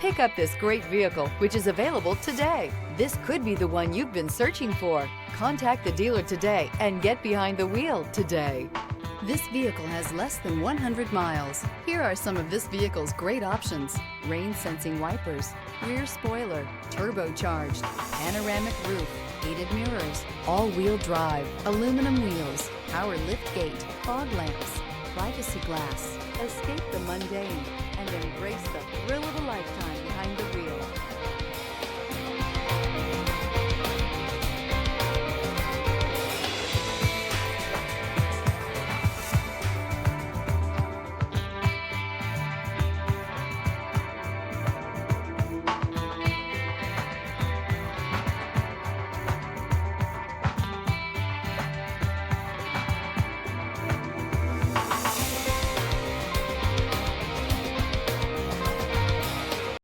Pick up this great vehicle, which is available today. This could be the one you've been searching for. Contact the dealer today and get behind the wheel today. This vehicle has less than 100 miles. Here are some of this vehicle's great options: rain sensing wipers, rear spoiler, turbocharged, panoramic roof, heated mirrors, all-wheel drive, aluminum wheels, power liftgate, fog lamps, privacy glass. Escape the mundane and embrace the thrill of a lifetime